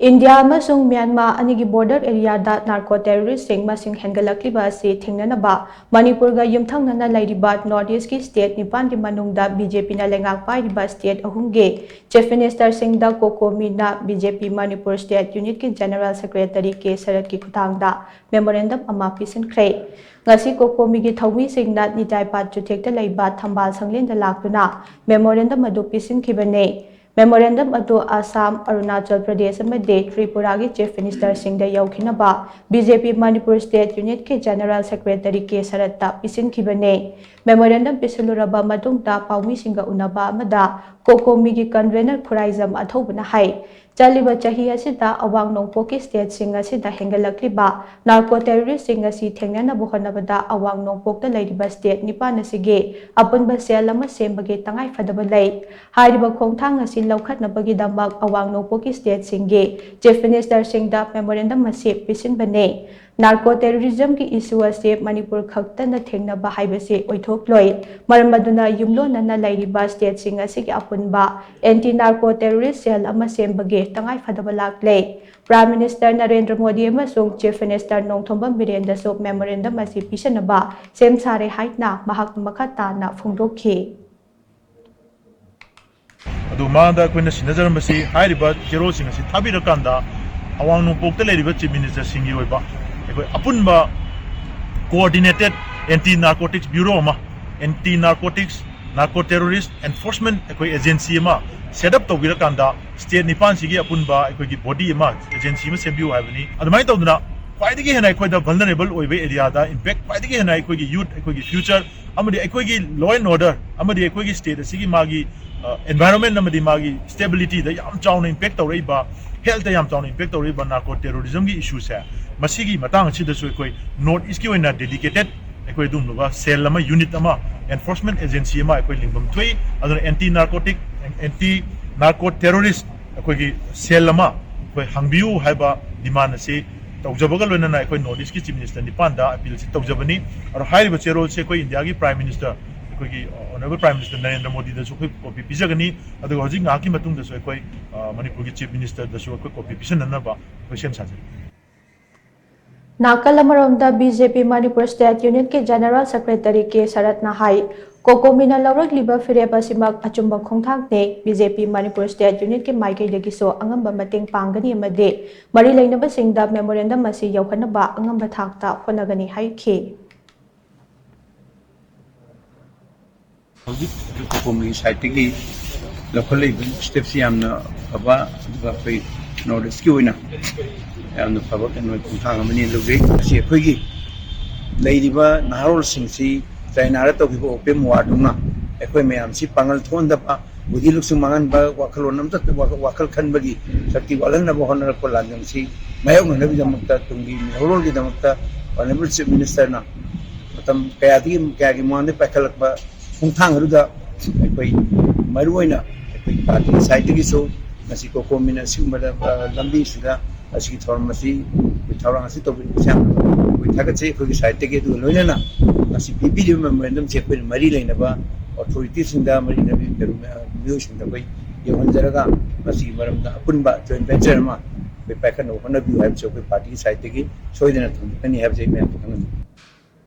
India अमसुंग Myanmar अनिगी border area दा नार्को टेररिस्टिंग मसिंग हेंगलक्लिबा असि थेंगननबा मणिपुरगा युमथंगनना लैरिबा नॉर्थ ईस्ट की स्टेट निपान की मनुंगदा बीजेपी ना लेंगाक पाइरिबा स्टेट अहुंगे चीफ मिनिस्टर सिंह कोकोमीना बीजेपी मणिपुर स्टेट यूनिट की जनरल सेक्रेटरी के शरद की खुतांगदा मेमोरेंडम अमा पिसनख्रे ngasi kokomigi thawi singna nitai pat chuthekta leiba thambal sanglin da lakuna memorandum adu pisin khibane memorandum अदो असम अरुणाचल प्रदेश त्रिपुरा की चीफ मिनिस्टर सिंह यौखिनबा बीजेपी मणिपुर स्टेट यूनिट के जनरल सेक्रेटरी के शरत्ता पिसिनखिबने मेमोरेंडम पिसलुरबा मतुंगदा पाउमी सिंह उनबा अमदा कोकोमी की कन्वेनर खुराइजम अथौबना हाई चलिबा चाही असिदा अवांग नोंगपोकी स्टेट सिंह असिदा हेंगलक्लिबा नार्को टेररिस्ट सिंह असि थेंगनना बहनबदा अवांग नोंगपोकता लैरिबा स्टेट निपान असिगे अपुनबा सेल अमा सेमबगे तंगाई फदबा लै हारिबा खोंथांग असि लौखटनबगीदमक अवांग नोंगपोकी स्टेट सिंगे चीफ मिनिस्टर सिंह मेमोरेंडम असे पिसिनबने नार्को टेररिज्म की इशू असे मणिपुर खक्तन थेंगनबा हाइबसे ओइथोक्लोय मरम अदुना युमलोनना लैरिबा स्टेट सिंह असिगे अपुनबा एंटी नार्को टेररिस्ट सेल अमा सेमबगे तंगाई फदबा लाक्ले प्राइम मिनिस्टर नरेंद्र मोदी अमसुंग चीफ मिनिस्टर नोंगथोंबम बिरेंदसु मेमोरेंडम असे पिसनबा सेम सारे हाइटना महाक मखा ताना फोंदोखि जेरोसिंग थाबीरकांदा अवांग नोंगपोकता लेरिबा chief minister Singh ओइबा अपुनबा coordinated anti narcotics bureau anti narcotics narco terrorist enforcement agency setup तौबीरकांदा स्टेट निपान सिगी अपुनबा बॉडी एजेंसी सेम्बियु हाइबनी अदुमाय तौदुना ख्वाइदगी हेना अखोइदा वल्नरेबल ओइबे एरियादा इम्पैक्ट ख्वाइदगी हेना अखोइगी यूथ अखोइगी फ्यूचर अमदि अखोइगी लॉ एंड ऑर्डर अमदि अखोइगी स्टेट सिगी मागी एनवायरनमेंट अमदि मागी स्टेबिलिटी दा याम चाउना इम्पैक्ट तौरैबा हेल्थ याम चाउना इम्पैक्ट तौरैबा नार्को टेररिज्म की इशू से मसीगी मतंग सिदसु अखोइ नॉर्थ ईस्ट की ओइना डेडिकेटेड अखोइ दुमनुबा सेल अमा यूनिट अमा एनफोर्समेंट एजेंसी अमा अखोइ लिंगबम थुई अदुना एंटी नार्को टेररिस्ट अखोइगी सेल अमा अखोइ हंगबियु हाइबा डिमांड से तौजबगा लोनना अखोइ नॉर्थ ईस्ट की चीफ मिनिस्टर निपानदा अपील से तौजबनी और हाइरिबा चेरोल से अखोइ इंडिया की प्राइम मिनिस्टर अखोइगी honourable prime minister Narendra Modi दसु अखोइ कॉपी पिजगनी अदुगा हजिक नाकी मतुंग दसु अखोइ मणिपुर की चीफ मिनिस्टर दसु अखोइ कॉपी पिसननबा अखोइ सेम साजरी नाकल अमरोमदा बीजेपी मणिपुर स्टेट यूनिट के जनरल सेक्रेटरी के शरत्ना हाई कोकोमीना लौरक्लिबा फिरेब असिमक अचुंबा खोंथांगने बीजेपी मणिपुर स्टेट यूनिट के माइकैदगिसो अंगंबा मतेंग पांगनी अमदे मरि लैनबा सिंगदा मेमोरेंडम असी यौखनबा अंगंबा थाकता होनगनी हाइखि कोकोमी साइटगी लखले स्टेप्स यामना फबा दुगा नॉर्थ ईस्ट की ओइना यामना फबा कनो खोंथांग अमनी लुगे असी अखोइगी लैरिबा नारोल सिंगसी चाइना तौखिबो ओपेम वार्डुना अखोइ मैम से पांगल थोंदबा बुद्धि लुक्सु मांगनबा वाखलोन अमत वाखल खनबगी शक्ति वालनबो होनरको लांजंसी मायोगनबीदमक्ता तुंगी मेहरोलगीदमक्ता ऑनरेबल चीफ मिनिस्टर ना मतम कयागी माने पाखलकबा खोंथांगरुदा अखोइ मरुओइना अखोइ पार्टी साइडगिसो नसी कोकोमीना सिगमदा लंबी सिदा असी थोरमसी थौरांसी तोबिसाम थागचे अखोइ साइडगी दु लोइना असी पीपी मेमोरेंडम से अखोइ मरी लेनबा अथॉरिटी सिंदा मरी नबी मियो सिंदा कोइ यहनजरगा असी मरमदा अपुनबा जॉइंट वेंचर मा पाखन होनबी हाइब से अखोइ पार्टी साइडगी सोइदना थुनी हैब जे मैं